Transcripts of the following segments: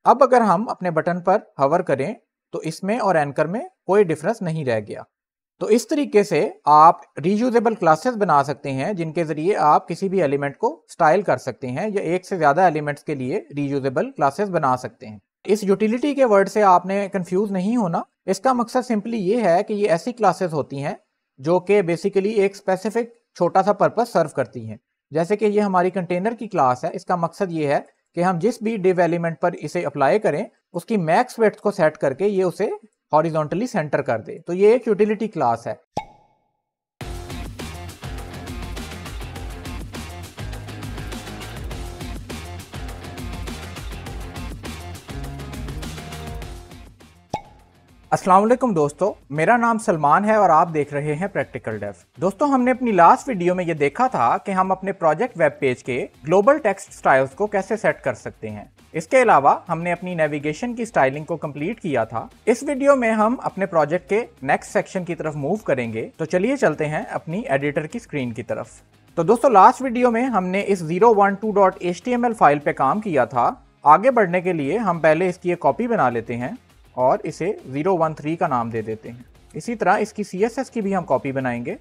अब अगर हम अपने बटन पर हवर करें तो इसमें और एंकर में कोई डिफरेंस नहीं रह गया। तो इस तरीके से आप रीयूजेबल क्लासेस बना सकते हैं जिनके जरिए आप किसी भी एलिमेंट को स्टाइल कर सकते हैं या एक से ज्यादा एलिमेंट्स के लिए रीयूजेबल क्लासेस बना सकते हैं। इस यूटिलिटी के वर्ड से आपने कंफ्यूज नहीं होना। इसका मकसद सिंपली ये है कि ये ऐसी क्लासेस होती हैं जो कि बेसिकली एक स्पेसिफिक छोटा सा पर्पस सर्व करती हैं। जैसे कि ये हमारी कंटेनर की क्लास है, इसका मकसद ये है कि हम जिस भी डिव एलिमेंट पर इसे अप्लाई करें उसकी मैक्स विड्थ को सेट करके ये उसे हॉरिजॉन्टली सेंटर कर दे। तो ये एक यूटिलिटी क्लास है। अस्सलाम वालेकुम दोस्तों, मेरा नाम सलमान है और आप देख रहे हैं प्रैक्टिकल डेव। दोस्तों, हमने अपनी लास्ट वीडियो में ये देखा था कि हम अपने प्रोजेक्ट वेब पेज के ग्लोबल टेक्स्ट स्टाइल्स को कैसे सेट कर सकते हैं। इसके अलावा हमने अपनी नेविगेशन की स्टाइलिंग को कंप्लीट किया था। इस वीडियो में हम अपने प्रोजेक्ट के नेक्स्ट सेक्शन की तरफ मूव करेंगे। तो चलिए चलते हैं अपनी एडिटर की स्क्रीन की तरफ। तो दोस्तों, लास्ट वीडियो में हमने इस 012.html फाइल पे काम किया था। आगे बढ़ने के लिए हम पहले इसकी एक कॉपी बना लेते हैं और इसे 013 का नाम दे देते हैं। इसी तरह इसकी CSS की भी हम कॉपी बनाएंगे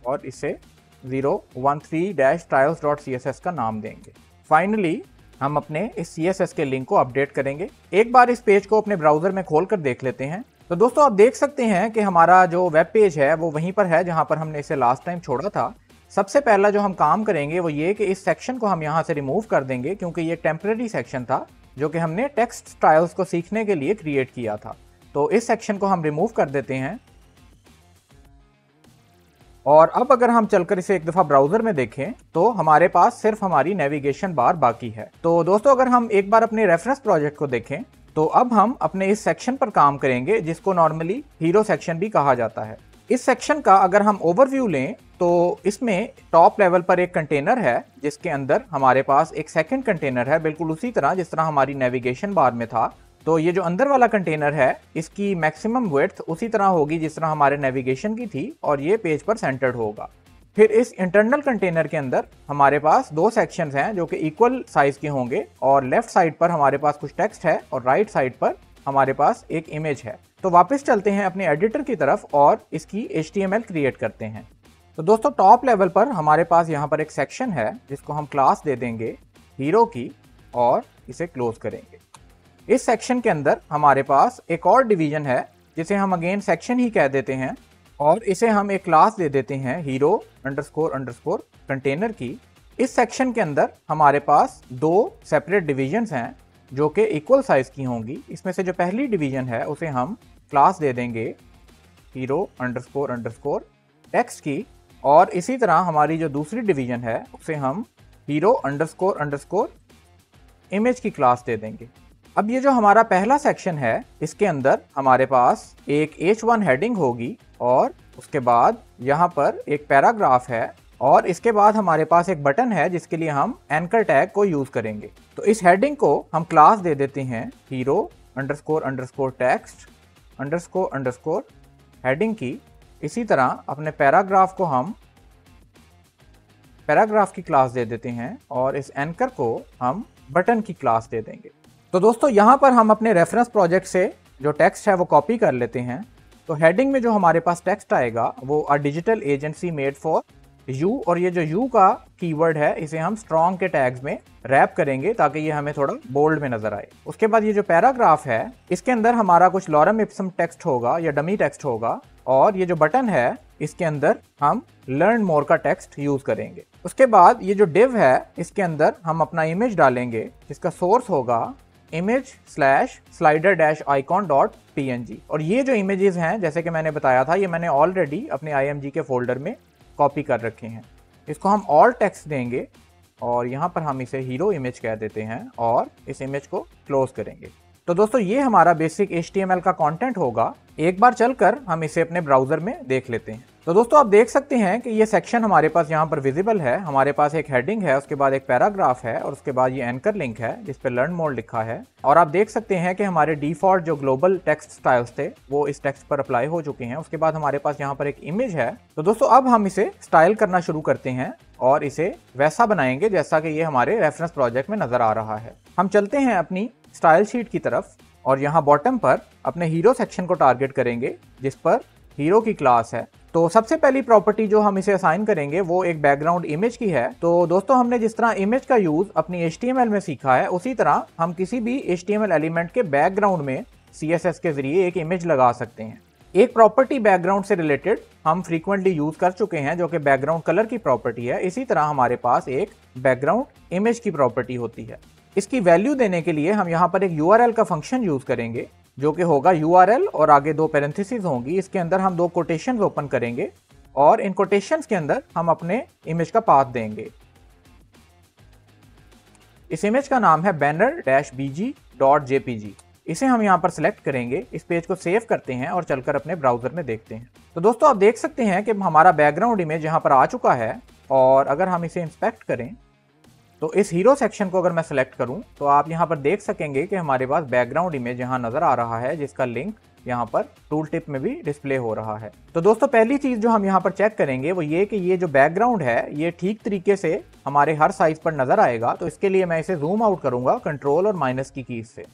और इसे 013-styles.css का नाम देंगे। फाइनली हम अपने इस CSS के लिंक को अपडेट करेंगे। एक बार इस पेज को अपने ब्राउजर में खोलकर देख लेते हैं। तो दोस्तों, आप देख सकते हैं कि हमारा जो वेब पेज है वो वहीं पर है जहां पर हमने इसे लास्ट टाइम छोड़ा था। सबसे पहला जो हम काम करेंगे वो ये कि इस सेक्शन को हम यहाँ से रिमूव कर देंगे, क्योंकि ये टेम्परेरी सेक्शन था जो कि हमने टेक्स्ट स्टाइल्स को सीखने के लिए क्रिएट किया था। तो इस सेक्शन को हम रिमूव कर देते हैं। और अब अगर हम चलकर इसे एक दफा ब्राउजर में देखें तो हमारे पास सिर्फ हमारी नेविगेशन बार बाकी है। तो दोस्तों, अगर हम एक बार अपने रेफरेंस प्रोजेक्ट को देखें तो अब हम अपने इस सेक्शन पर काम करेंगे जिसको नॉर्मली हीरो सेक्शन भी कहा जाता है। इस सेक्शन का अगर हम ओवरव्यू लें तो इसमें टॉप लेवल पर एक कंटेनर है जिसके अंदर हमारे पास एक सेकंड कंटेनर है, बिल्कुल उसी तरह जिस तरह हमारी नेविगेशन बार में था। तो ये जो अंदर वाला कंटेनर है इसकी मैक्सिमम विड्थ उसी तरह होगी जिस तरह हमारे नेविगेशन की थी और ये पेज पर सेंटर्ड होगा। फिर इस इंटरनल कंटेनर के अंदर हमारे पास दो सेक्शंस हैं जो कि इक्वल साइज के होंगे और लेफ्ट साइड पर हमारे पास कुछ टेक्स्ट है और राइट साइड पर हमारे पास एक इमेज है। तो वापस चलते हैं अपने एडिटर की तरफ और इसकी HTML क्रिएट करते हैं। तो दोस्तों, टॉप लेवल पर हमारे पास यहाँ पर एक सेक्शन है जिसको हम क्लास दे देंगे हीरो की और इसे क्लोज करेंगे। इस सेक्शन के अंदर हमारे पास एक और डिवीजन है जिसे हम अगेन सेक्शन ही कह देते हैं और इसे हम एक क्लास दे देते हैं हीरो अंडरस्कोर अंडरस्कोर कंटेनर की। इस सेक्शन के अंदर हमारे पास दो सेपरेट डिविजन्स हैं जो कि इक्वल साइज की होंगी। इसमें से जो पहली डिवीजन है उसे हम क्लास दे देंगे हीरो अंडरस्कोर अंडरस्कोर टेक्स्ट की और इसी तरह हमारी जो दूसरी डिवीजन है उसे हम हीरो अंडरस्कोर अंडरस्कोर इमेज की क्लास दे देंगे। अब ये जो हमारा पहला सेक्शन है इसके अंदर हमारे पास एक H1 हेडिंग होगी और उसके बाद यहाँ पर एक पैराग्राफ है और इसके बाद हमारे पास एक बटन है जिसके लिए हम एंकर टैग को यूज करेंगे। तो इस हेडिंग को हम क्लास दे देते हैं hero underscore underscore text underscore underscore heading की। इसी तरह अपने पैराग्राफ को हम पैराग्राफ की क्लास दे देते हैं और इस एंकर को हम बटन की क्लास दे देंगे। तो दोस्तों, यहाँ पर हम अपने रेफरेंस प्रोजेक्ट से जो टेक्स्ट है वो कॉपी कर लेते हैं। तो हेडिंग में जो हमारे पास टेक्स्ट आएगा वो a digital agency made for you, और ये जो यू का कीवर्ड है इसे हम स्ट्रॉन्ग के टैग्स में रैप करेंगे ताकि ये हमें थोड़ा बोल्ड में नजर आए। उसके बाद ये जो पैराग्राफ है इसके अंदर हमारा कुछ लॉरम इप्सम टेक्स्ट होगा या डमी टेक्स्ट होगा और ये जो बटन है इसके अंदर हम लर्न मोर का टेक्स्ट यूज करेंगे। उसके बाद ये जो डिव है इसके अंदर हम अपना इमेज डालेंगे जिसका सोर्स होगा image/slider-icon.png और ये जो इमेजेस हैं जैसे कि मैंने बताया था ये मैंने ऑलरेडी अपने IMG के फोल्डर में कॉपी कर रखे हैं। इसको हम ऑल टेक्स्ट देंगे और यहाँ पर हम इसे हीरो इमेज कह देते हैं और इस इमेज को क्लोज करेंगे। तो दोस्तों, ये हमारा बेसिक HTML का कंटेंट होगा। एक बार चलकर हम इसे अपने ब्राउजर में देख लेते हैं। तो दोस्तों, आप देख सकते हैं कि ये सेक्शन हमारे पास यहाँ पर विजिबल है। हमारे पास एक हेडिंग है, उसके बाद एक पैराग्राफ है और उसके बाद ये एंकर लिंक है जिस पे लर्न मोर लिखा है। और आप देख सकते हैं कि हमारे डिफॉल्ट जो ग्लोबल टेक्स्ट स्टाइल्स थे वो इस टेक्स्ट पर अप्लाई हो चुके हैं। उसके बाद हमारे पास यहाँ पर एक इमेज है। तो दोस्तों, अब हम इसे स्टाइल करना शुरू करते हैं और इसे वैसा बनाएंगे जैसा कि ये हमारे रेफरेंस प्रोजेक्ट में नजर आ रहा है। हम चलते हैं अपनी स्टाइल शीट की तरफ और यहाँ बॉटम पर अपने हीरो सेक्शन को टारगेट करेंगे जिस पर हीरो की क्लास है। तो सबसे पहली प्रॉपर्टी जो हम इसे असाइन करेंगे वो एक बैकग्राउंड इमेज की है। तो दोस्तों हमने जिस तरह इमेज का यूज अपनी HTML में सीखा है उसी तरह हम किसी भी HTML एलिमेंट के बैकग्राउंड में CSS के जरिए एक इमेज लगा सकते हैं। एक प्रॉपर्टी बैकग्राउंड से रिलेटेड हम फ्रीक्वेंटली यूज कर चुके हैं जो कि बैकग्राउंड कलर की प्रॉपर्टी है। इसी तरह हमारे पास एक बैकग्राउंड इमेज की प्रॉपर्टी होती है। इसकी वैल्यू देने के लिए हम यहाँ पर एक URL का फंक्शन यूज करेंगे जो कि होगा URL और आगे 2 पैरेंथेसिस होंगी। इसके अंदर हम 2 कोटेशंस ओपन करेंगे और इन कोटेशंस के अंदर हम अपने इमेज का पाथ देंगे। इस इमेज का नाम है banner-bg.jpg। इसे हम यहाँ पर सिलेक्ट करेंगे, इस पेज को सेव करते हैं और चलकर अपने ब्राउजर में देखते हैं। तो दोस्तों आप देख सकते हैं कि हमारा बैकग्राउंड इमेज यहाँ पर आ चुका है और अगर हम इसे इंस्पेक्ट करें तो इस हीरो सेक्शन को अगर मैं सेलेक्ट करूं तो आप यहां पर देख सकेंगे कि हमारे पास बैकग्राउंड इमेज यहां नजर आ रहा है जिसका लिंक यहां पर टूल टिप में भी डिस्प्ले हो रहा है। तो दोस्तों पहली चीज जो हम यहां पर चेक करेंगे वो ये कि ये जो बैकग्राउंड है ये ठीक तरीके से हमारे हर साइज पर नजर आएगा। तो इसके लिए मैं इसे जूम आउट करूंगा कंट्रोल और माइनस की कीज से।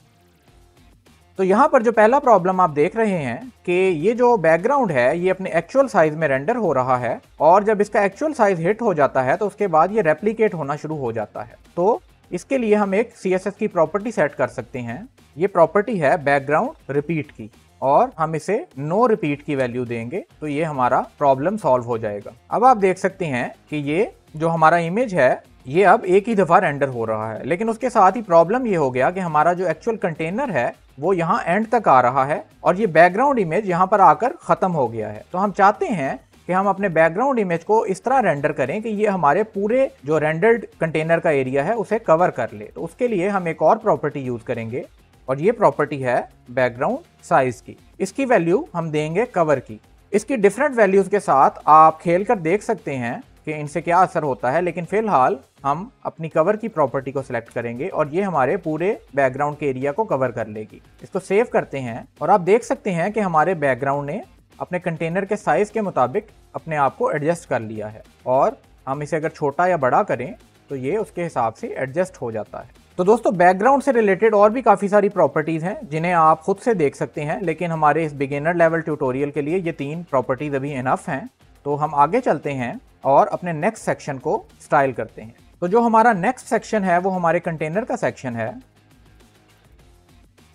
तो यहाँ पर जो पहला प्रॉब्लम आप देख रहे हैं कि ये जो बैकग्राउंड है ये अपने एक्चुअल साइज में रेंडर हो रहा है और जब इसका एक्चुअल साइज हिट हो जाता है तो उसके बाद ये रेप्लिकेट होना शुरू हो जाता है। तो इसके लिए हम एक CSS की प्रॉपर्टी सेट कर सकते हैं। ये प्रॉपर्टी है बैकग्राउंड रिपीट की और हम इसे नो रिपीट की वैल्यू देंगे तो ये हमारा प्रॉब्लम सॉल्व हो जाएगा। अब आप देख सकते हैं कि ये जो हमारा इमेज है ये अब एक ही दफा रेंडर हो रहा है, लेकिन उसके साथ ही प्रॉब्लम ये हो गया कि हमारा जो एक्चुअल कंटेनर है वो यहाँ एंड तक आ रहा है और ये बैकग्राउंड इमेज यहाँ पर आकर खत्म हो गया है। तो हम चाहते हैं कि हम अपने बैकग्राउंड इमेज को इस तरह रेंडर करें कि ये हमारे पूरे जो रेंडर्ड कंटेनर का एरिया है उसे कवर कर ले। तो उसके लिए हम एक और प्रॉपर्टी यूज करेंगे और ये प्रॉपर्टी है बैकग्राउंड साइज की। इसकी वैल्यू हम देंगे कवर की। इसकी डिफरेंट वैल्यूज के साथ आप खेल कर देख सकते हैं कि इनसे क्या असर होता है, लेकिन फिलहाल हम अपनी कवर की प्रॉपर्टी को सिलेक्ट करेंगे और ये हमारे पूरे बैकग्राउंड के एरिया को कवर कर लेगी। इसको सेव करते हैं और आप देख सकते हैं कि हमारे बैकग्राउंड ने अपने कंटेनर के साइज के मुताबिक अपने आप को एडजस्ट कर लिया है और हम इसे अगर छोटा या बड़ा करें तो ये उसके हिसाब से एडजस्ट हो जाता है। तो दोस्तों बैकग्राउंड से रिलेटेड और भी काफ़ी सारी प्रॉपर्टीज़ हैं जिन्हें आप खुद से देख सकते हैं, लेकिन हमारे इस बिगिनर लेवल ट्यूटोरियल के लिए ये 3 प्रॉपर्टीज़ अभी इनफ हैं। तो हम आगे चलते हैं और अपने नेक्स्ट सेक्शन को स्टाइल करते हैं। तो जो हमारा नेक्स्ट सेक्शन है वो हमारे कंटेनर का सेक्शन है।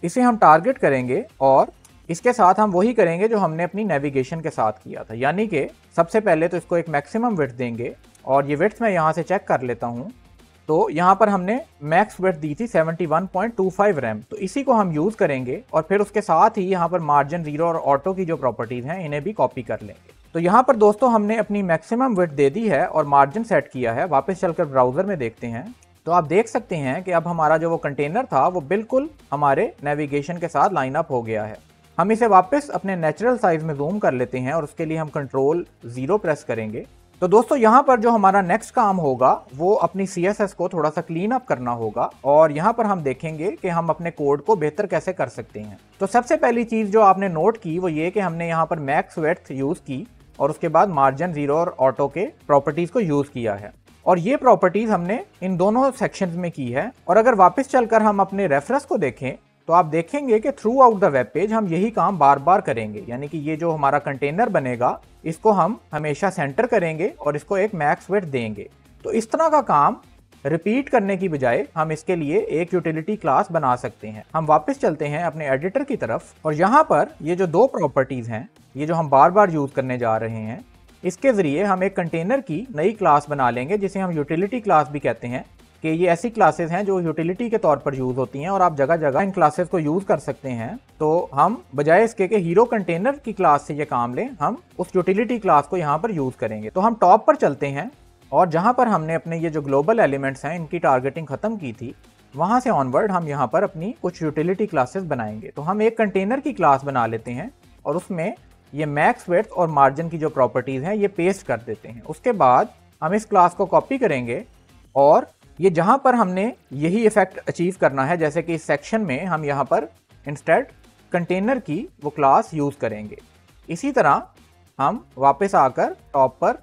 इसे हम टारगेट करेंगे और इसके साथ हम वही करेंगे जो हमने अपनी नेविगेशन के साथ किया था, यानी कि सबसे पहले तो इसको एक मैक्सिमम विड्थ देंगे और ये विड्थ मैं यहाँ से चेक कर लेता हूँ। तो यहाँ पर हमने मैक्स विड्थ दी थी 71.25 रैम, तो इसी को हम यूज़ करेंगे और फिर उसके साथ ही यहाँ पर मार्जिन 0 और ऑटो की जो प्रॉपर्टीज़ हैं इन्हें भी कॉपी कर लेंगे। तो यहाँ पर दोस्तों हमने अपनी मैक्सिमम विड्थ दे दी है और मार्जिन सेट किया है। वापस चलकर ब्राउज़र में देखते हैं तो आप देख सकते हैं कि अब हमारा जो वो कंटेनर था वो बिल्कुल हमारे नेविगेशन के साथ लाइन अप हो गया है। हम इसे वापस अपने नेचुरल साइज में जूम कर लेते हैं और उसके लिए हम कंट्रोल 0 प्रेस करेंगे। तो दोस्तों यहाँ पर जो हमारा नेक्स्ट काम होगा वो अपनी CSS को थोड़ा सा क्लीन अप करना होगा और यहाँ पर हम देखेंगे कि हम अपने कोड को बेहतर कैसे कर सकते हैं। तो सबसे पहली चीज़ जो आपने नोट की वो ये कि हमने यहाँ पर मैक्स विड्थ यूज़ की और उसके बाद मार्जिन 0 और ऑटो के प्रॉपर्टीज़ को यूज़ किया है और ये प्रॉपर्टीज़ हमने इन दोनों सेक्शंस में की है। और अगर वापस चलकर हम अपने रेफरेंस को देखें तो आप देखेंगे कि through out the web page हम यही काम बार बार करेंगे, यानी कि ये जो हमारा कंटेनर बनेगा इसको हम हमेशा सेंटर करेंगे और इसको एक मैक्स विड्थ देंगे। तो इस तरह का काम रिपीट करने की बजाय हम इसके लिए एक यूटिलिटी क्लास बना सकते हैं। हम वापस चलते हैं अपने एडिटर की तरफ और यहाँ पर ये जो 2 प्रॉपर्टीज़ हैं ये जो हम बार बार यूज़ करने जा रहे हैं इसके ज़रिए हम एक कंटेनर की नई क्लास बना लेंगे जिसे हम यूटिलिटी क्लास भी कहते हैं कि ये ऐसी क्लासेस हैं जो यूटिलिटी के तौर पर यूज़ होती हैं और आप जगह जगह इन क्लासेस को यूज़ कर सकते हैं। तो हम बजाय इसके कि हीरो कंटेनर की क्लास से ये काम लें, हम उस यूटिलिटी क्लास को यहाँ पर यूज़ करेंगे। तो हम टॉप पर चलते हैं और जहाँ पर हमने अपने ये जो ग्लोबल एलिमेंट्स हैं इनकी टारगेटिंग ख़त्म की थी वहाँ से ऑनवर्ड हम यहाँ पर अपनी कुछ यूटिलिटी क्लासेस बनाएंगे। तो हम एक कंटेनर की क्लास बना लेते हैं और उसमें ये मैक्स विड्थ और मार्जिन की जो प्रॉपर्टीज़ हैं ये पेस्ट कर देते हैं। उसके बाद हम इस क्लास को कॉपी करेंगे और ये जहाँ पर हमने यही इफेक्ट अचीव करना है, जैसे कि इस सेक्शन में हम यहाँ पर इंस्टेड कंटेनर की वो क्लास यूज़ करेंगे। इसी तरह हम वापस आकर टॉप पर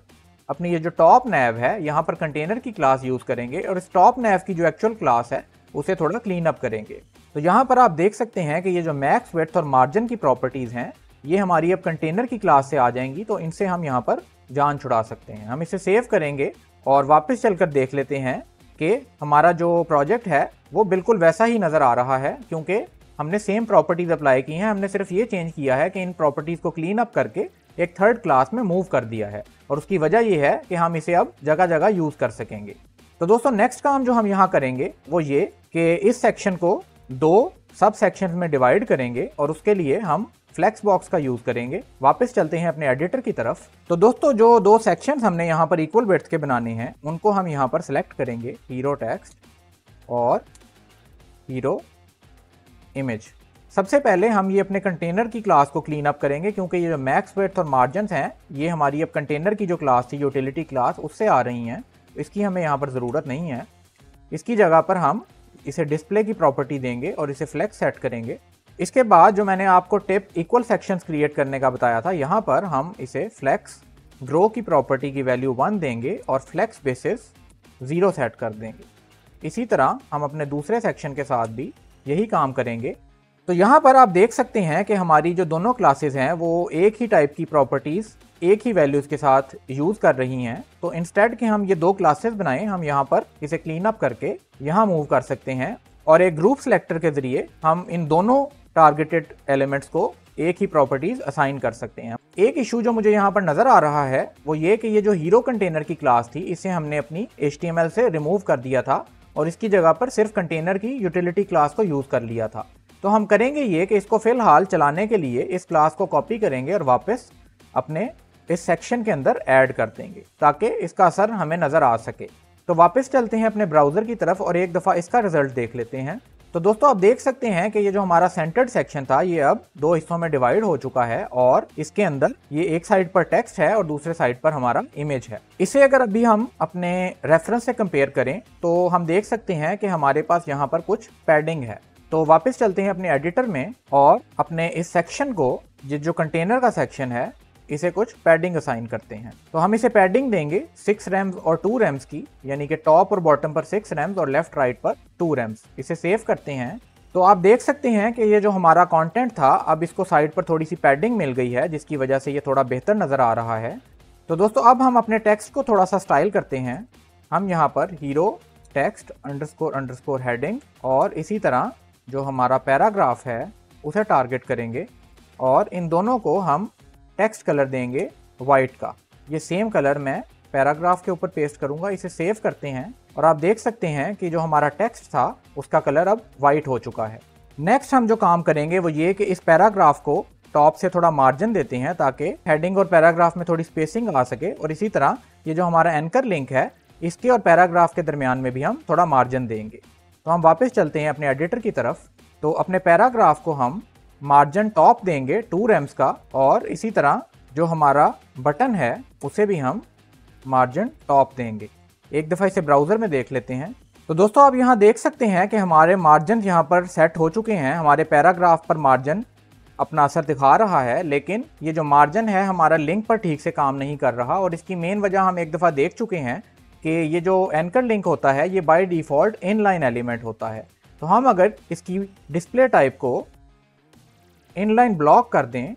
अपनी ये जो टॉप नैव है यहाँ पर कंटेनर की क्लास यूज़ करेंगे और इस टॉप नैव की जो एक्चुअल क्लास है उसे थोड़ा क्लीन अप करेंगे। तो यहाँ पर आप देख सकते हैं कि ये जो मैक्स, विड्थ और मार्जिन की प्रॉपर्टीज़ हैं ये हमारी अब कंटेनर की क्लास से आ जाएंगी, तो इनसे हम यहाँ पर जान छुड़ा सकते हैं। हम इसे सेव करेंगे और वापस चलकर देख लेते हैं कि हमारा जो प्रोजेक्ट है वो बिल्कुल वैसा ही नज़र आ रहा है, क्योंकि हमने सेम प्रॉपर्टीज़ अप्लाई की हैं। हमने सिर्फ ये चेंज किया है कि इन प्रॉपर्टीज़ को क्लीन अप करके एक थर्ड क्लास में मूव कर दिया है, और उसकी वजह ये है कि हम इसे अब जगह जगह यूज़ कर सकेंगे। तो दोस्तों नेक्स्ट काम जो हम यहाँ करेंगे वो ये कि इस सेक्शन को 2 सब सेक्शन में डिवाइड करेंगे, और उसके लिए हम फ्लेक्स बॉक्स का यूज करेंगे। वापस चलते हैं अपने एडिटर की तरफ। तो दोस्तों जो 2 सेक्शंस हमने यहाँ पर इक्वल विड्थ के बनाने हैं उनको हम यहाँ पर सिलेक्ट करेंगे, हीरो टेक्स्ट और हीरो इमेज। सबसे पहले हम ये अपने कंटेनर की क्लास को क्लीन अप करेंगे, क्योंकि ये जो मैक्स, विड्थ और मार्जिन हैं ये हमारी अब कंटेनर की जो क्लास थी यूटिलिटी क्लास उससे आ रही हैं, इसकी हमें यहाँ पर ज़रूरत नहीं है। इसकी जगह पर हम इसे डिस्प्ले की प्रॉपर्टी देंगे और इसे फ्लेक्स सेट करेंगे। इसके बाद जो मैंने आपको टिप इक्वल सेक्शंस क्रिएट करने का बताया था, यहाँ पर हम इसे फ्लेक्स ग्रो की प्रॉपर्टी की वैल्यू 1 देंगे और फ्लेक्स बेसिस 0 सेट कर देंगे। इसी तरह हम अपने दूसरे सेक्शन के साथ भी यही काम करेंगे। तो यहाँ पर आप देख सकते हैं कि हमारी जो दोनों क्लासेस हैं वो एक ही टाइप की प्रॉपर्टीज़ एक ही वैल्यूज़ के साथ यूज़ कर रही हैं। तो इंस्टेड के हम ये 2 क्लासेस बनाएं, हम यहाँ पर इसे क्लीन अप करके यहाँ मूव कर सकते हैं, और एक ग्रुप सेलेक्टर के ज़रिए हम इन दोनों टारगेटेड एलिमेंट्स को एक ही प्रॉपर्टीज असाइन कर सकते हैं। एक इशू जो मुझे यहाँ पर नजर आ रहा है वो ये कि ये जो हीरो कंटेनर की क्लास थी इसे हमने अपनी HTML से रिमूव कर दिया था और इसकी जगह पर सिर्फ कंटेनर की यूटिलिटी क्लास को यूज कर लिया था। तो हम करेंगे ये कि इसको फिलहाल चलाने के लिए इस क्लास को कॉपी करेंगे और वापस अपने इस सेक्शन के अंदर ऐड कर देंगे ताकि इसका असर हमें नजर आ सके। तो वापस चलते हैं अपने ब्राउजर की तरफ और एक दफा इसका रिजल्ट देख लेते हैं। तो दोस्तों आप देख सकते हैं कि ये जो हमारा सेंटर्ड सेक्शन था ये अब 2 हिस्सों में डिवाइड हो चुका है और इसके अंदर ये एक साइड पर टेक्स्ट है और दूसरे साइड पर हमारा इमेज है। इसे अगर अभी हम अपने रेफरेंस से कंपेयर करें तो हम देख सकते हैं कि हमारे पास यहाँ पर कुछ पैडिंग है। तो वापस चलते हैं अपने एडिटर में और अपने इस सेक्शन को जो कंटेनर का सेक्शन है इसे कुछ पैडिंग असाइन करते हैं। तो हम इसे पैडिंग देंगे 6 रैम्स और 2 रैम्स की, यानी कि टॉप और बॉटम पर 6 रैम्स और लेफ्ट राइट पर 2 रैम्स। इसे सेव करते हैं तो आप देख सकते हैं कि ये जो हमारा कंटेंट था अब इसको साइड पर थोड़ी सी पैडिंग मिल गई है जिसकी वजह से ये थोड़ा बेहतर नजर आ रहा है। तो दोस्तों अब हम अपने टेक्स्ट को थोड़ा सा स्टाइल करते हैं। हम यहाँ पर हीरो टेक्स्ट _ हेडिंग और इसी तरह जो हमारा पैराग्राफ है उसे टारगेट करेंगे और इन दोनों को हम टेक्स्ट कलर देंगे वाइट का। ये सेम कलर मैं पैराग्राफ के ऊपर पेस्ट करूंगा। इसे सेव करते हैं और आप देख सकते हैं कि जो हमारा टेक्स्ट था उसका कलर अब वाइट हो चुका है। नेक्स्ट हम जो काम करेंगे वो ये कि इस पैराग्राफ को टॉप से थोड़ा मार्जिन देते हैं ताकि हेडिंग और पैराग्राफ में थोड़ी स्पेसिंग आ सके, और इसी तरह ये जो हमारा एंकर लिंक है इसके और पैराग्राफ के दरमियान में भी हम थोड़ा मार्जिन देंगे। तो हम वापस चलते हैं अपने एडिटर की तरफ। तो अपने पैराग्राफ को हम मार्जिन टॉप देंगे 2 रैम्स का, और इसी तरह जो हमारा बटन है उसे भी हम मार्जिन टॉप देंगे। एक दफ़ा इसे ब्राउज़र में देख लेते हैं। तो दोस्तों आप यहाँ देख सकते हैं कि हमारे मार्जिन यहाँ पर सेट हो चुके हैं। हमारे पैराग्राफ पर मार्जिन अपना असर दिखा रहा है, लेकिन ये जो मार्जिन है हमारा लिंक पर ठीक से काम नहीं कर रहा, और इसकी मेन वजह हम एक दफ़ा देख चुके हैं कि ये जो एंकर लिंक होता है ये बाय डिफ़ॉल्ट इनलाइन एलिमेंट होता है। तो हम अगर इसकी डिस्प्ले टाइप को इनलाइन ब्लॉक कर दें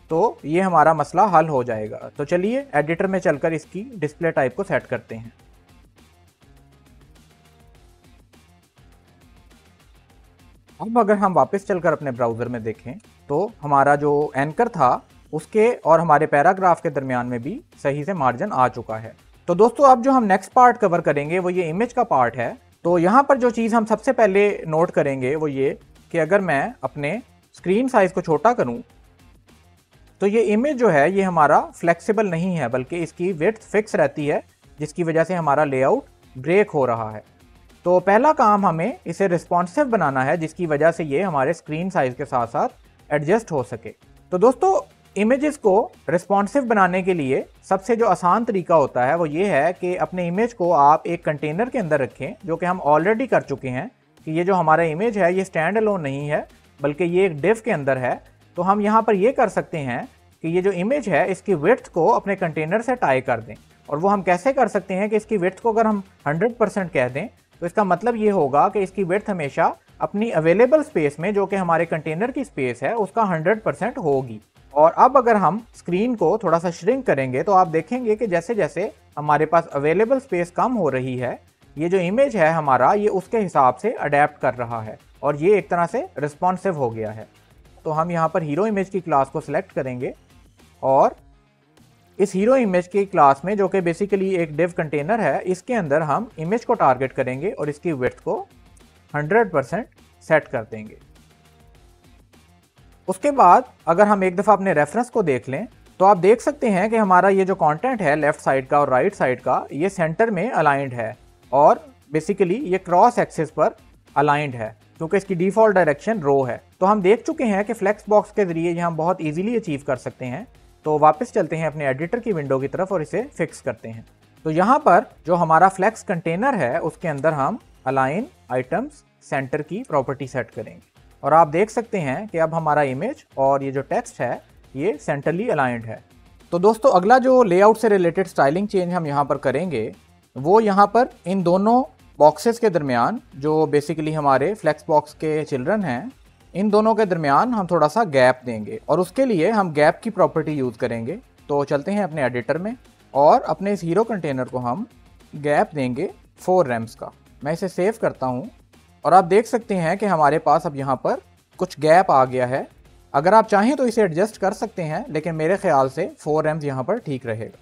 तो ये हमारा मसला हल हो जाएगा। तो चलिए एडिटर में चलकर इसकी डिस्प्ले टाइप को सेट करते हैं। अब अगर हम वापस चलकर अपने ब्राउज़र में देखें तो हमारा जो एंकर था उसके और हमारे पैराग्राफ के दरमियान में भी सही से मार्जिन आ चुका है। तो दोस्तों अब जो हम नेक्स्ट पार्ट कवर करेंगे वो ये इमेज का पार्ट है। तो यहाँ पर जो चीज़ हम सबसे पहले नोट करेंगे वो ये कि अगर मैं अपने स्क्रीन साइज को छोटा करूं तो ये इमेज जो है ये हमारा फ्लेक्सिबल नहीं है, बल्कि इसकी विड्थ फिक्स रहती है जिसकी वजह से हमारा लेआउट ब्रेक हो रहा है। तो पहला काम हमें इसे रिस्पॉन्सिव बनाना है जिसकी वजह से ये हमारे स्क्रीन साइज के साथ साथ एडजस्ट हो सके। तो दोस्तों इमेजेस को रिस्पॉन्सिव बनाने के लिए सबसे जो आसान तरीका होता है वो ये है कि अपने इमेज को आप एक कंटेनर के अंदर रखें, जो कि हम ऑलरेडी कर चुके हैं कि ये जो हमारा इमेज है ये स्टैंड अलोन नहीं है बल्कि ये एक डिव के अंदर है। तो हम यहाँ पर ये कर सकते हैं कि ये जो इमेज है इसकी विड्थ को अपने कंटेनर से टाई कर दें। और वो हम कैसे कर सकते हैं कि इसकी विड्थ को अगर हम 100% कह दें तो इसका मतलब ये होगा कि इसकी विड्थ हमेशा अपनी अवेलेबल स्पेस में, जो कि हमारे कंटेनर की स्पेस है, उसका 100% होगी। और अब अगर हम स्क्रीन को थोड़ा सा श्रिंक करेंगे तो आप देखेंगे कि जैसे जैसे हमारे पास अवेलेबल स्पेस कम हो रही है, ये जो इमेज है हमारा, ये उसके हिसाब से अडेप्ट कर रहा है और ये एक तरह से रिस्पॉन्सिव हो गया है। तो हम यहाँ पर हीरो इमेज की क्लास को सिलेक्ट करेंगे और इस हीरो इमेज की क्लास में, जो कि बेसिकली एक डिव कंटेनर है, इसके अंदर हम इमेज को टारगेट करेंगे और इसकी विड्थ को 100% सेट कर देंगे। उसके बाद अगर हम एक दफ़ा अपने रेफरेंस को देख लें तो आप देख सकते हैं कि हमारा ये जो कंटेंट है लेफ्ट साइड का और राइट साइड का, ये सेंटर में अलाइंड है और बेसिकली ये क्रॉस एक्सिस पर अलाइंड है क्योंकि इसकी डिफॉल्ट डायरेक्शन रो है। तो हम देख चुके हैं कि फ्लेक्स बॉक्स के जरिए ये हम बहुत इजीली अचीव कर सकते हैं। तो वापस चलते हैं अपने एडिटर की विंडो की तरफ और इसे फिक्स करते हैं। तो यहाँ पर जो हमारा फ्लेक्स कंटेनर है उसके अंदर हम अलाइन आइटम्स सेंटर की प्रॉपर्टी सेट करेंगे और आप देख सकते हैं कि अब हमारा इमेज और ये जो टेक्स्ट है ये सेंटरली अलाइंड है। तो दोस्तों अगला जो लेआउट से रिलेटेड स्टाइलिंग चेंज हम यहाँ पर करेंगे वो यहाँ पर इन दोनों बॉक्सेस के दरमियान, जो बेसिकली हमारे फ्लेक्स बॉक्स के चिल्ड्रन हैं, इन दोनों के दरमियान हम थोड़ा सा गैप देंगे और उसके लिए हम गैप की प्रॉपर्टी यूज़ करेंगे। तो चलते हैं अपने एडिटर में और अपने इस हीरो कंटेनर को हम गैप देंगे 4 रेम्स का। मैं इसे सेव करता हूँ और आप देख सकते हैं कि हमारे पास अब यहाँ पर कुछ गैप आ गया है। अगर आप चाहें तो इसे एडजस्ट कर सकते हैं, लेकिन मेरे ख्याल से 4 रेम्स यहाँ पर ठीक रहेगा।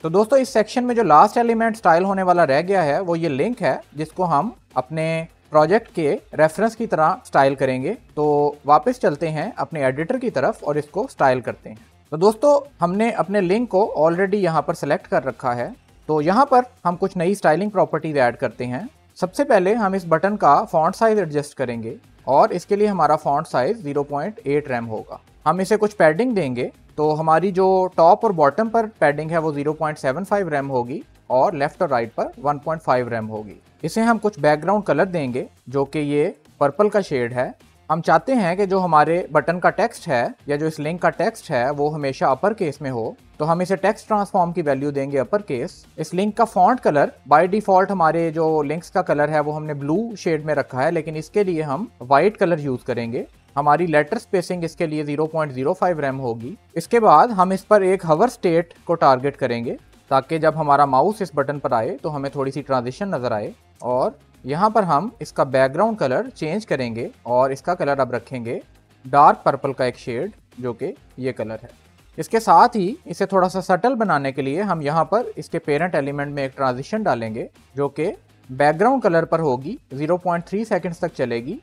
तो दोस्तों इस सेक्शन में जो लास्ट एलिमेंट स्टाइल होने वाला रह गया है वो ये लिंक है, जिसको हम अपने प्रोजेक्ट के रेफरेंस की तरह स्टाइल करेंगे। तो वापस चलते हैं अपने एडिटर की तरफ और इसको स्टाइल करते हैं। तो दोस्तों हमने अपने लिंक को ऑलरेडी यहाँ पर सेलेक्ट कर रखा है। तो यहाँ पर हम कुछ नई स्टाइलिंग प्रॉपर्टीज ऐड करते हैं। सबसे पहले हम इस बटन का फॉन्ट साइज एडजस्ट करेंगे और इसके लिए हमारा फॉन्ट साइज 0.8 रैम होगा। हम इसे कुछ पैडिंग देंगे, तो हमारी जो टॉप और बॉटम पर पैडिंग है वो 0.75 रैम होगी और लेफ्ट और राइट पर 1.5 रैम होगी। इसे हम कुछ बैकग्राउंड कलर देंगे जो कि ये पर्पल का शेड है। हम चाहते हैं कि जो हमारे बटन का टेक्स्ट है या जो इस लिंक का टेक्स्ट है वो हमेशा अपर केस में हो, तो हम इसे टेक्स्ट ट्रांसफॉर्म की वैल्यू देंगे अपर केस। इस लिंक का फॉन्ट कलर बाय डिफॉल्ट हमारे जो लिंक्स का कलर है वो हमने ब्लू शेड में रखा है, लेकिन इसके लिए हम वाइट कलर यूज करेंगे। हमारी लेटर स्पेसिंग इसके लिए 0.05 रैम होगी। इसके बाद हम इस पर एक हवर स्टेट को टारगेट करेंगे ताकि जब हमारा माउस इस बटन पर आए तो हमें थोड़ी सी ट्रांजिशन नजर आए। और यहाँ पर हम इसका बैकग्राउंड कलर चेंज करेंगे और इसका कलर अब रखेंगे डार्क पर्पल का एक शेड, जो कि ये कलर है। इसके साथ ही इसे थोड़ा सा सटल बनाने के लिए हम यहाँ पर इसके पेरेंट एलिमेंट में एक ट्रांजिशन डालेंगे जो कि बैकग्राउंड कलर पर होगी, 0.3 सेकेंड्स तक चलेगी।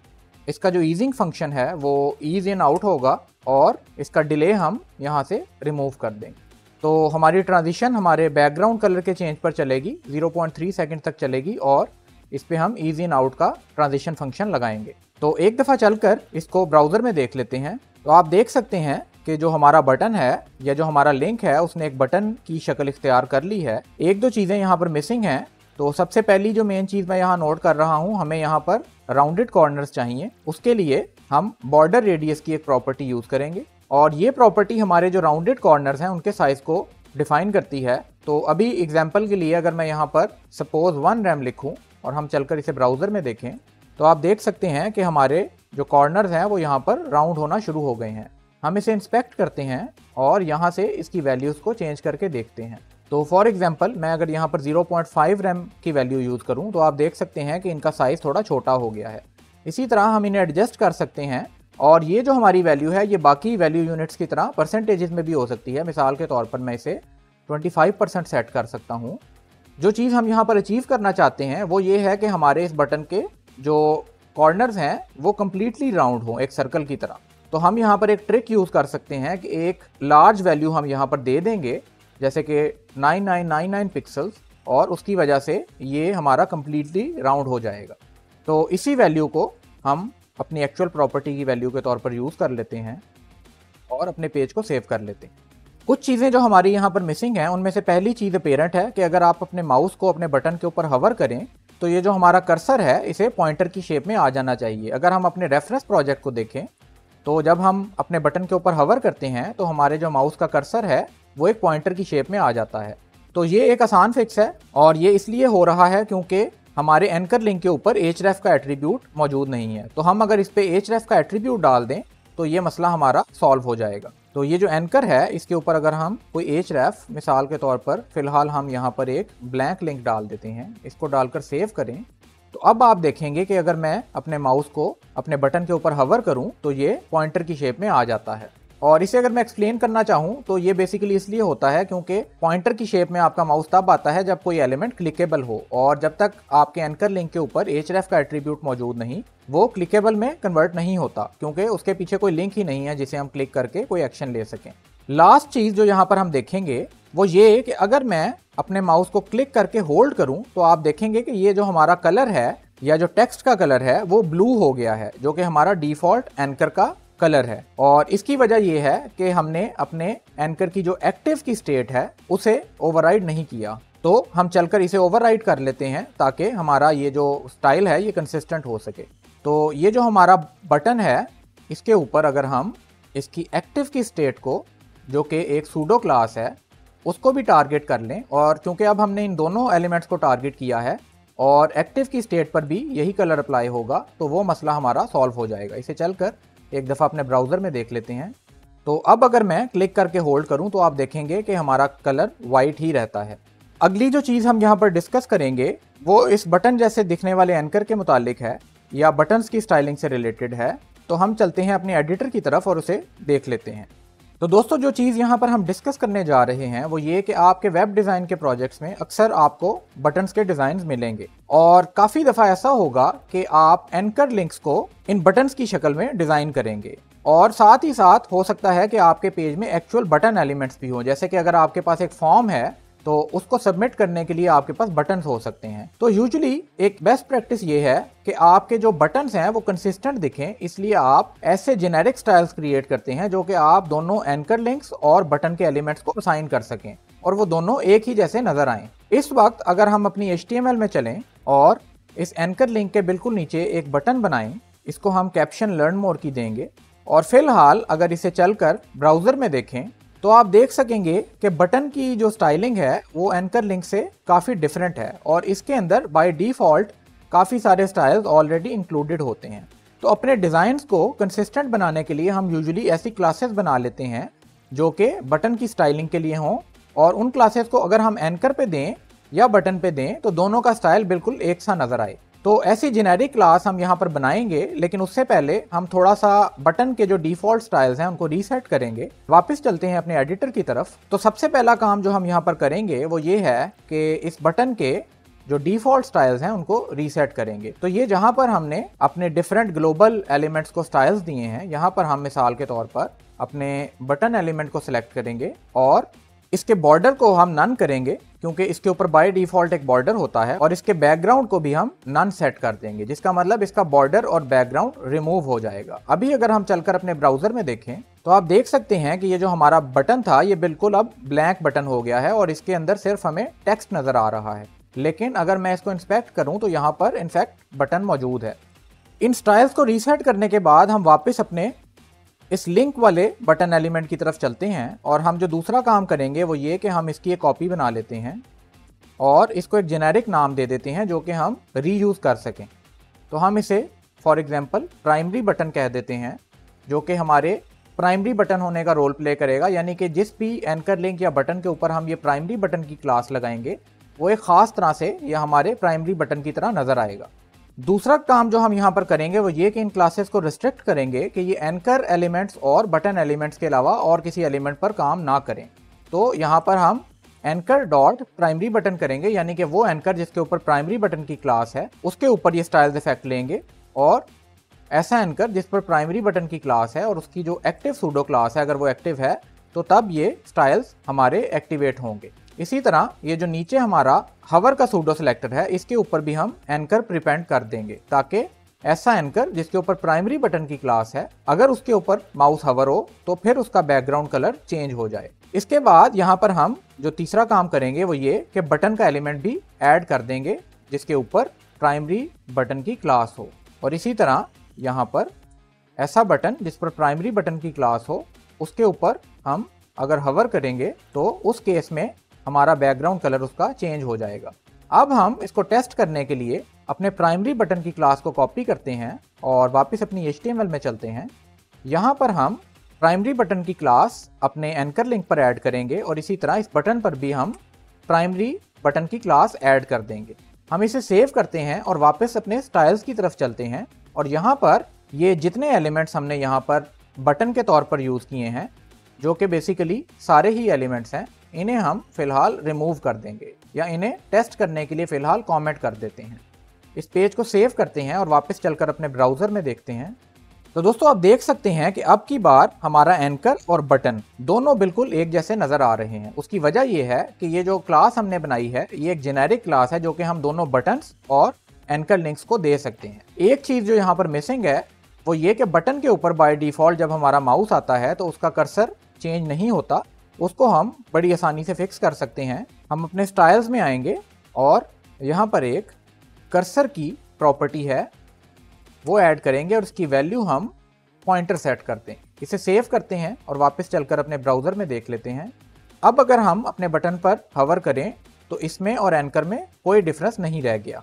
इसका जो ईजिंग फंक्शन है वो ईज इन आउट होगा और इसका डिले हम यहाँ से रिमूव कर देंगे। तो हमारी ट्रांजिशन हमारे बैकग्राउंड कलर के चेंज पर चलेगी, 0.3 सेकेंड तक चलेगी और इस पे हम ईज इन आउट का ट्रांजिशन फंक्शन लगाएंगे। तो एक दफ़ा चलकर इसको ब्राउज़र में देख लेते हैं। तो आप देख सकते हैं कि जो हमारा बटन है या जो हमारा लिंक है उसने एक बटन की शक्ल इख्तियार कर ली है। एक दो चीज़ें यहाँ पर मिसिंग हैं। तो सबसे पहली जो मेन चीज़ मैं यहाँ नोट कर रहा हूँ, हमें यहाँ पर राउंडेड कॉर्नर्स चाहिए। उसके लिए हम बॉर्डर रेडियस की एक प्रॉपर्टी यूज़ करेंगे और ये प्रॉपर्टी हमारे जो राउंडेड कॉर्नर्स हैं उनके साइज़ को डिफाइन करती है। तो अभी एग्जाम्पल के लिए अगर मैं यहाँ पर सपोज 1 रैम लिखूँ और हम चलकर इसे ब्राउज़र में देखें तो आप देख सकते हैं कि हमारे जो कॉर्नर्स हैं वो यहाँ पर राउंड होना शुरू हो गए हैं। हम इसे इंस्पेक्ट करते हैं और यहाँ से इसकी वैल्यूज़ को चेंज करके देखते हैं। तो फॉर एग्जांपल मैं अगर यहाँ पर 0.5 रैम की वैल्यू यूज़ करूँ तो आप देख सकते हैं कि इनका साइज़ थोड़ा छोटा हो गया है। इसी तरह हम इन्हें एडजस्ट कर सकते हैं और ये जो हमारी वैल्यू है ये बाकी वैल्यू यूनिट्स की तरह परसेंटेजेस में भी हो सकती है। मिसाल के तौर पर मैं इसे 25% सेट कर सकता हूँ। जो चीज़ हम यहाँ पर अचीव करना चाहते हैं वो ये है कि हमारे इस बटन के जो कॉर्नर्स हैं वो कम्प्लीटली राउंड हों, एक सर्कल की तरह। तो हम यहाँ पर एक ट्रिक यूज़ कर सकते हैं कि एक लार्ज वैल्यू हम यहाँ पर दे देंगे जैसे कि 9999 पिक्सल्स, और उसकी वजह से ये हमारा कम्प्लीटली राउंड हो जाएगा। तो इसी वैल्यू को हम अपनी एक्चुअल प्रॉपर्टी की वैल्यू के तौर पर यूज़ कर लेते हैं और अपने पेज को सेव कर लेते हैं। कुछ चीज़ें जो हमारी यहाँ पर मिसिंग हैं उनमें से पहली चीज़ अपेरेंट है कि अगर आप अपने माउस को अपने बटन के ऊपर हवर करें तो ये जो हमारा कर्सर है इसे पॉइंटर की शेप में आ जाना चाहिए। अगर हम अपने रेफरेंस प्रोजेक्ट को देखें तो जब हम अपने बटन के ऊपर हवर करते हैं तो हमारे जो माउस का कर्सर है वो एक पॉइंटर की शेप में आ जाता है। तो ये एक आसान फिक्स है और ये इसलिए हो रहा है क्योंकि हमारे एंकर लिंक के ऊपर href का एट्रीब्यूट मौजूद नहीं है। तो हम अगर इस पे href का एट्रीब्यूट डाल दें तो ये मसला हमारा सॉल्व हो जाएगा। तो ये जो एंकर है इसके ऊपर अगर हम कोई href, मिसाल के तौर पर फिलहाल हम यहाँ पर एक ब्लैंक लिंक डाल देते हैं, इसको डालकर सेव करें, तो अब आप देखेंगे कि अगर मैं अपने माउस को अपने बटन के ऊपर हवर करूं तो ये पॉइंटर की शेप में आ जाता है। और इसे अगर मैं एक्सप्लेन करना चाहूं तो ये बेसिकली इसलिए होता है क्योंकि पॉइंटर की शेप में आपका माउस तब आता है जब कोई एलिमेंट क्लिकेबल हो, और जब तक आपके एंकर लिंक के ऊपर href का एट्रीब्यूट मौजूद नहीं, वो क्लिकेबल में कन्वर्ट नहीं होता, क्योंकि उसके पीछे कोई लिंक ही नहीं है जिसे हम क्लिक करके कोई एक्शन ले सकें। लास्ट चीज जो यहाँ पर हम देखेंगे वो ये कि अगर मैं अपने माउस को क्लिक करके होल्ड करूं तो आप देखेंगे कि ये जो हमारा कलर है या जो टेक्स्ट का कलर है वो ब्लू हो गया है, जो कि हमारा डिफॉल्ट एंकर का कलर है। और इसकी वजह यह है कि हमने अपने एंकर की जो एक्टिव की स्टेट है उसे ओवरराइड नहीं किया। तो हम चलकर इसे ओवरराइड कर लेते हैं ताकि हमारा ये जो स्टाइल है ये कंसिस्टेंट हो सके। तो ये जो हमारा बटन है इसके ऊपर अगर हम इसकी एक्टिव की स्टेट को, जो कि एक सूडो क्लास है, उसको भी टारगेट कर लें, और क्योंकि अब हमने इन दोनों एलिमेंट्स को टारगेट किया है और एक्टिव की स्टेट पर भी यही कलर अप्लाई होगा, तो वो मसला हमारा सॉल्व हो जाएगा। इसे चलकर एक दफ़ा अपने ब्राउज़र में देख लेते हैं। तो अब अगर मैं क्लिक करके होल्ड करूं तो आप देखेंगे कि हमारा कलर वाइट ही रहता है। अगली जो चीज़ हम यहाँ पर डिस्कस करेंगे वो इस बटन जैसे दिखने वाले एंकर के मुतालिक है या बटन्स की स्टाइलिंग से रिलेटेड है। तो हम चलते हैं अपने एडिटर की तरफ और उसे देख लेते हैं। तो दोस्तों जो चीज़ यहाँ पर हम डिस्कस करने जा रहे हैं वो ये कि आपके वेब डिज़ाइन के प्रोजेक्ट्स में अक्सर आपको बटन्स के डिज़ाइन मिलेंगे, और काफ़ी दफ़ा ऐसा होगा कि आप एंकर लिंक्स को इन बटन्स की शक्ल में डिज़ाइन करेंगे, और साथ ही साथ हो सकता है कि आपके पेज में एक्चुअल बटन एलिमेंट्स भी हों। जैसे कि अगर आपके पास एक फॉर्म है तो उसको सबमिट करने के लिए आपके पास बटन्स हो सकते हैं। तो यूजुअली एक बेस्ट प्रैक्टिस ये है कि आपके जो बटन्स हैं वो कंसिस्टेंट दिखें, इसलिए आप ऐसे जेनेरिक स्टाइल्स क्रिएट करते हैं जो कि आप दोनों एंकर लिंक्स और बटन के एलिमेंट्स को असाइन कर सकें और वो दोनों एक ही जैसे नजर आएं। इस वक्त अगर हम अपनी HTML में चलें और इस एंकर लिंक के बिल्कुल नीचे एक बटन बनाएं, इसको हम कैप्शन लर्न मोर की देंगे, और फिलहाल अगर इसे चलकर ब्राउजर में देखें तो आप देख सकेंगे कि बटन की जो स्टाइलिंग है वो एंकर लिंक से काफ़ी डिफरेंट है, और इसके अंदर बाय डिफ़ॉल्ट काफ़ी सारे स्टाइल्स ऑलरेडी इंक्लूडेड होते हैं। तो अपने डिज़ाइंस को कंसिस्टेंट बनाने के लिए हम यूजुअली ऐसी क्लासेस बना लेते हैं जो कि बटन की स्टाइलिंग के लिए हों, और उन क्लासेस को अगर हम एंकर पे दें या बटन पे दें तो दोनों का स्टाइल बिल्कुल एक सा नज़र आए। तो ऐसी जेनेरिक क्लास हम यहाँ पर बनाएंगे, लेकिन उससे पहले हम थोड़ा सा बटन के जो डिफ़ॉल्ट स्टाइल्स हैं उनको रीसेट करेंगे। वापस चलते हैं अपने एडिटर की तरफ। तो सबसे पहला काम जो हम यहाँ पर करेंगे वो ये है कि इस बटन के जो डिफ़ॉल्ट स्टाइल्स हैं उनको रीसेट करेंगे। तो ये जहाँ पर हमने अपने डिफरेंट ग्लोबल एलिमेंट्स को स्टाइल्स दिए हैं, यहाँ पर हम मिसाल के तौर पर अपने बटन एलिमेंट को सिलेक्ट करेंगे और इसके बॉर्डर को हम नन करेंगे, क्योंकि इसके ऊपर बाय डिफॉल्ट एक बॉर्डर होता है, और इसके बैकग्राउंड को भी हम नन सेट कर देंगे, जिसका मतलब इसका बॉर्डर और बैकग्राउंड रिमूव हो जाएगा। अभी अगर हम चलकर अपने ब्राउजर में देखें तो आप देख सकते हैं कि ये जो हमारा बटन था ये बिल्कुल अब ब्लैंक बटन हो गया है और इसके अंदर सिर्फ हमें टेक्स्ट नजर आ रहा है। लेकिन अगर मैं इसको इंस्पेक्ट करूं तो यहाँ पर इनफैक्ट बटन मौजूद है। इन स्टाइल्स को रीसेट करने के बाद हम वापस अपने इस लिंक वाले बटन एलिमेंट की तरफ चलते हैं, और हम जो दूसरा काम करेंगे वो ये कि हम इसकी एक कॉपी बना लेते हैं और इसको एक जेनेरिक नाम दे देते हैं जो कि हम रीयूज़ कर सकें। तो हम इसे फॉर एग्जांपल प्राइमरी बटन कह देते हैं, जो कि हमारे प्राइमरी बटन होने का रोल प्ले करेगा, यानी कि जिस भी एंकर लिंक या बटन के ऊपर हम ये प्राइमरी बटन की क्लास लगाएंगे वो एक ख़ास तरह से यह हमारे प्राइमरी बटन की तरह नज़र आएगा। दूसरा काम जो हम यहाँ पर करेंगे वो ये कि इन क्लासेस को रिस्ट्रिक्ट करेंगे कि ये एंकर एलिमेंट्स और बटन एलिमेंट्स के अलावा और किसी एलिमेंट पर काम ना करें। तो यहाँ पर हम एंकर डॉट प्राइमरी बटन करेंगे, यानी कि वो एंकर जिसके ऊपर प्राइमरी बटन की क्लास है उसके ऊपर ये स्टाइल्स इफेक्ट लेंगे, और ऐसा एंकर जिस पर प्राइमरी बटन की क्लास है और उसकी जो एक्टिव सूडो क्लास है अगर वो एक्टिव है तो तब ये स्टाइल्स हमारे एक्टिवेट होंगे। इसी तरह ये जो नीचे हमारा हवर का सूडो सिलेक्टर है इसके ऊपर भी हम एंकर प्रीपेंड कर देंगे, ताकि ऐसा एंकर जिसके ऊपर प्राइमरी बटन की क्लास है अगर उसके ऊपर माउस हवर हो तो फिर उसका बैकग्राउंड कलर चेंज हो जाए। इसके बाद यहाँ पर हम जो तीसरा काम करेंगे वो ये कि बटन का एलिमेंट भी ऐड कर देंगे जिसके ऊपर प्राइमरी बटन की क्लास हो, और इसी तरह यहाँ पर ऐसा बटन जिस पर प्राइमरी बटन की क्लास हो उसके ऊपर हम अगर हवर करेंगे तो उस केस में हमारा बैकग्राउंड कलर उसका चेंज हो जाएगा। अब हम इसको टेस्ट करने के लिए अपने प्राइमरी बटन की क्लास को कॉपी करते हैं और वापस अपनी HTML में चलते हैं। यहाँ पर हम प्राइमरी बटन की क्लास अपने एंकर लिंक पर ऐड करेंगे और इसी तरह इस बटन पर भी हम प्राइमरी बटन की क्लास ऐड कर देंगे। हम इसे सेव करते हैं और वापस अपने स्टाइल्स की तरफ चलते हैं और यहाँ पर ये जितने एलिमेंट्स हमने यहाँ पर बटन के तौर पर यूज़ किए हैं, जो कि बेसिकली सारे ही एलिमेंट्स हैं, इन्हें हम फिलहाल रिमूव कर देंगे या इन्हें टेस्ट करने के लिए फिलहाल कमेंट कर देते हैं। इस पेज को सेव करते हैं और वापस चलकर अपने ब्राउज़र में देखते हैं। तो दोस्तों आप देख सकते हैं कि अब की बार हमारा एंकर और बटन दोनों बिल्कुल एक जैसे नज़र आ रहे हैं। उसकी वजह यह है कि ये जो क्लास हमने बनाई है ये एक जेनेरिक क्लास है जो कि हम दोनों बटन्स और एंकर लिंक्स को दे सकते हैं। एक चीज़ जो यहाँ पर मिसिंग है वो ये कि बटन के ऊपर बाय डिफ़ॉल्ट जब हमारा माउस आता है तो उसका कर्सर चेंज नहीं होता। उसको हम बड़ी आसानी से फिक्स कर सकते हैं। हम अपने स्टाइल्स में आएंगे और यहाँ पर एक कर्सर की प्रॉपर्टी है वो ऐड करेंगे और इसकी वैल्यू हम पॉइंटर सेट करते हैं। इसे सेव करते हैं और वापस चलकर अपने ब्राउज़र में देख लेते हैं। अब अगर हम अपने बटन पर हवर करें तो इसमें और एंकर में कोई डिफरेंस नहीं रह गया।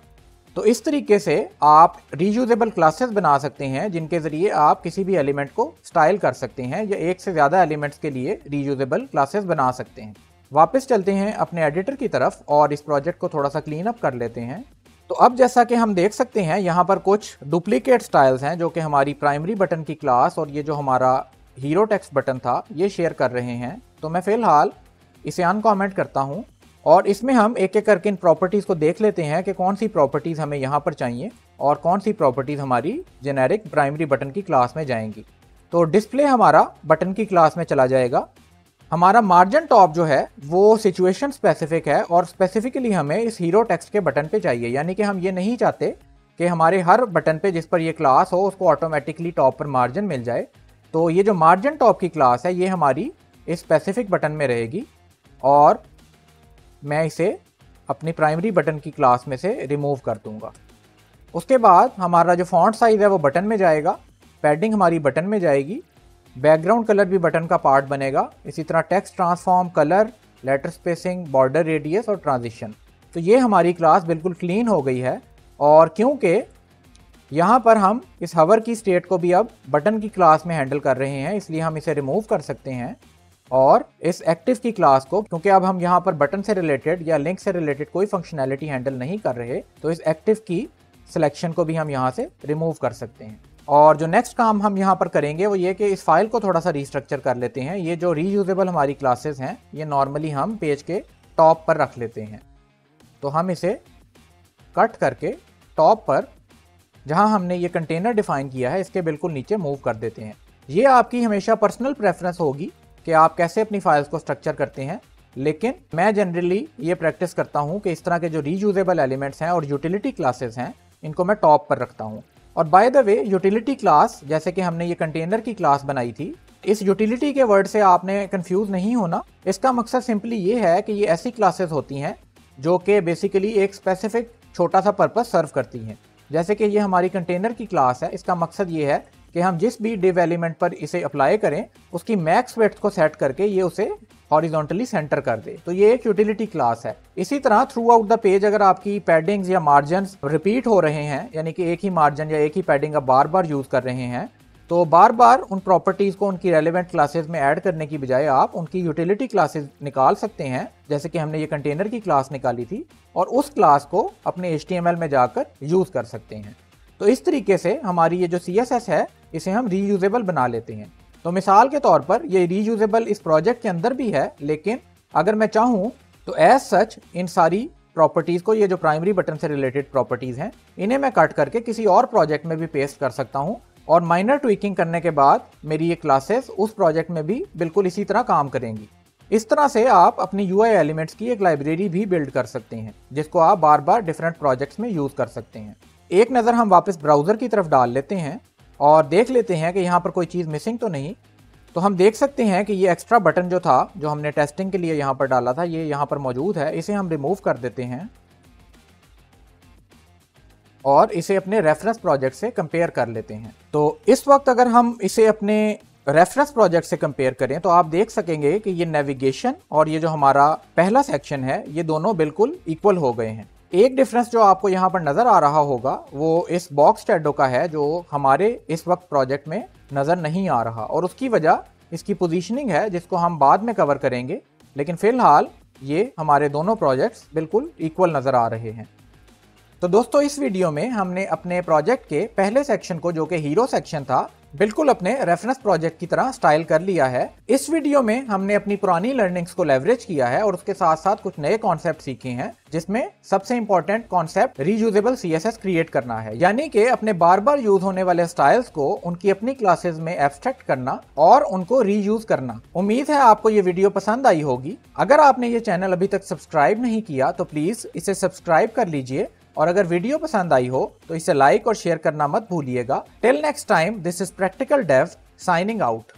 तो इस तरीके से आप रीयूजेबल क्लासेस बना सकते हैं जिनके ज़रिए आप किसी भी एलिमेंट को स्टाइल कर सकते हैं या एक से ज़्यादा एलिमेंट्स के लिए रीयूजेबल क्लासेस बना सकते हैं। वापस चलते हैं अपने एडिटर की तरफ और इस प्रोजेक्ट को थोड़ा सा क्लीन अप कर लेते हैं। तो अब जैसा कि हम देख सकते हैं यहाँ पर कुछ डुप्लीकेट स्टाइल्स हैं जो कि हमारी प्राइमरी बटन की क्लास और ये जो हमारा हीरो टेक्स्ट बटन था ये शेयर कर रहे हैं। तो मैं फ़िलहाल इसे अनकमेंट करता हूँ और इसमें हम एक एक करके इन प्रॉपर्टीज़ को देख लेते हैं कि कौन सी प्रॉपर्टीज़ हमें यहाँ पर चाहिए और कौन सी प्रॉपर्टीज़ हमारी जेनेरिक प्राइमरी बटन की क्लास में जाएंगी। तो डिस्प्ले हमारा बटन की क्लास में चला जाएगा। हमारा मार्जिन टॉप जो है वो सिचुएशन स्पेसिफिक है और स्पेसिफिकली हमें इस हीरो टेक्स्ट के बटन पे चाहिए, यानी कि हम ये नहीं चाहते कि हमारे हर बटन पे जिस पर ये क्लास हो उसको ऑटोमेटिकली टॉप पर मार्जिन मिल जाए। तो ये जो मार्जिन टॉप की क्लास है ये हमारी इस स्पेसिफिक बटन में रहेगी और मैं इसे अपनी प्राइमरी बटन की क्लास में से रिमूव कर दूंगा। उसके बाद हमारा जो फॉन्ट साइज़ है वो बटन में जाएगा, पैडिंग हमारी बटन में जाएगी, बैकग्राउंड कलर भी बटन का पार्ट बनेगा, इसी तरह text transform, colour, letter spacing, border radius और ट्रांजिशन। तो ये हमारी क्लास बिल्कुल क्लीन हो गई है। और क्योंकि यहाँ पर हम इस हवर की स्टेट को भी अब बटन की क्लास में हैंडल कर रहे हैं इसलिए हम इसे रिमूव कर सकते हैं और इस एक्टिव की क्लास को, क्योंकि अब हम यहाँ पर बटन से रिलेटेड या लिंक से रिलेटेड कोई फंक्शनैलिटी हैंडल नहीं कर रहे, तो इस एक्टिव की सिलेक्शन को भी हम यहाँ से रिमूव कर सकते हैं। और जो नेक्स्ट काम हम यहाँ पर करेंगे वो ये कि इस फाइल को थोड़ा सा रीस्ट्रक्चर कर लेते हैं। ये जो रीयूजेबल हमारी क्लासेस हैं ये नॉर्मली हम पेज के टॉप पर रख लेते हैं। तो हम इसे कट करके टॉप पर जहाँ हमने ये कंटेनर डिफाइन किया है इसके बिल्कुल नीचे मूव कर देते हैं। ये आपकी हमेशा पर्सनल प्रेफरेंस होगी कि आप कैसे अपनी फाइल्स को स्ट्रक्चर करते हैं, लेकिन मैं जनरली ये प्रैक्टिस करता हूँ कि इस तरह के जो रीयूजेबल एलिमेंट्स हैं और यूटिलिटी क्लासेस हैं इनको मैं टॉप पर रखता हूँ। और by the way utility class, जैसे कि हमने ये कंटेनर की क्लास बनाई थी, इस यूटिलिटी के वर्ड से आपने कंफ्यूज नहीं होना। इसका मकसद सिंपली ये है कि ये ऐसी क्लासेस होती हैं जो कि बेसिकली एक स्पेसिफिक छोटा सा पर्पस सर्व करती हैं। जैसे कि ये हमारी कंटेनर की क्लास है, इसका मकसद ये है कि हम जिस भी डिव एलिमेंट पर इसे अप्लाई करें उसकी मैक्स विड्थ को सेट करके ये उसे हॉरिजॉन्टली सेंटर कर दे। तो ये एक यूटिलिटी क्लास है। इसी तरह थ्रू आउट द पेज अगर आपकी पैडिंग्स या मार्जिन्स रिपीट हो रहे हैं, यानी कि एक ही मार्जिन या एक ही पैडिंग आप बार बार यूज कर रहे हैं, तो बार बार उन प्रॉपर्टीज को उनकी रेलेवेंट क्लासेस में ऐड करने की बजाय आप उनकी यूटिलिटी क्लासेस निकाल सकते हैं, जैसे कि हमने ये कंटेनर की क्लास निकाली थी, और उस क्लास को अपने HTML में जाकर यूज कर सकते हैं। तो इस तरीके से हमारी ये जो CSS है इसे हम रीयूजेबल बना लेते हैं। तो मिसाल के तौर पर ये रीयूजेबल इस प्रोजेक्ट के अंदर भी है, लेकिन अगर मैं चाहूँ तो एज सच इन सारी प्रॉपर्टीज़ को, ये जो प्राइमरी बटन से रिलेटेड प्रॉपर्टीज़ हैं, इन्हें मैं कट करके किसी और प्रोजेक्ट में भी पेस्ट कर सकता हूँ और माइनर ट्विकिंग करने के बाद मेरी ये क्लासेस उस प्रोजेक्ट में भी बिल्कुल इसी तरह काम करेंगी। इस तरह से आप अपनी UI एलिमेंट्स की एक लाइब्रेरी भी बिल्ड कर सकते हैं जिसको आप बार बार डिफरेंट प्रोजेक्ट्स में यूज़ कर सकते हैं। एक नज़र हम वापस ब्राउज़र की तरफ डाल लेते हैं और देख लेते हैं कि यहाँ पर कोई चीज़ मिसिंग तो नहीं। तो हम देख सकते हैं कि ये एक्स्ट्रा बटन जो था, जो हमने टेस्टिंग के लिए यहाँ पर डाला था, ये यहाँ पर मौजूद है। इसे हम रिमूव कर देते हैं और इसे अपने रेफरेंस प्रोजेक्ट से कंपेयर कर लेते हैं। तो इस वक्त अगर हम इसे अपने रेफरेंस प्रोजेक्ट से कंपेयर करें तो आप देख सकेंगे कि ये नेविगेशन और ये जो हमारा पहला सेक्शन है ये दोनों बिल्कुल इक्वल हो गए हैं। एक डिफरेंस जो आपको यहाँ पर नजर आ रहा होगा वो इस बॉक्स शैडो का है, जो हमारे इस वक्त प्रोजेक्ट में नजर नहीं आ रहा, और उसकी वजह इसकी पोजीशनिंग है जिसको हम बाद में कवर करेंगे। लेकिन फिलहाल ये हमारे दोनों प्रोजेक्ट्स बिल्कुल इक्वल नजर आ रहे हैं। तो दोस्तों इस वीडियो में हमने अपने प्रोजेक्ट के पहले सेक्शन को, जो कि हीरो सेक्शन था, बिल्कुल अपने रेफरेंस प्रोजेक्ट की तरह स्टाइल कर लिया है। इस वीडियो में हमने अपनी पुरानी लर्निंग्स को लेवरेज किया है और उसके साथ साथ कुछ नए कॉन्सेप्ट सीखे हैं, जिसमें सबसे important concept reusable CSS create करना है, यानी कि अपने बार बार यूज होने वाले स्टाइल्स को उनकी अपनी क्लासेस में एब्स्ट्रैक्ट करना और उनको रीयूज करना। उम्मीद है आपको ये वीडियो पसंद आई होगी। अगर आपने ये चैनल अभी तक सब्सक्राइब नहीं किया तो प्लीज इसे सब्सक्राइब कर लीजिए, और अगर वीडियो पसंद आई हो तो इसे लाइक और शेयर करना मत भूलिएगा। Till next time, this is practical Dev signing out.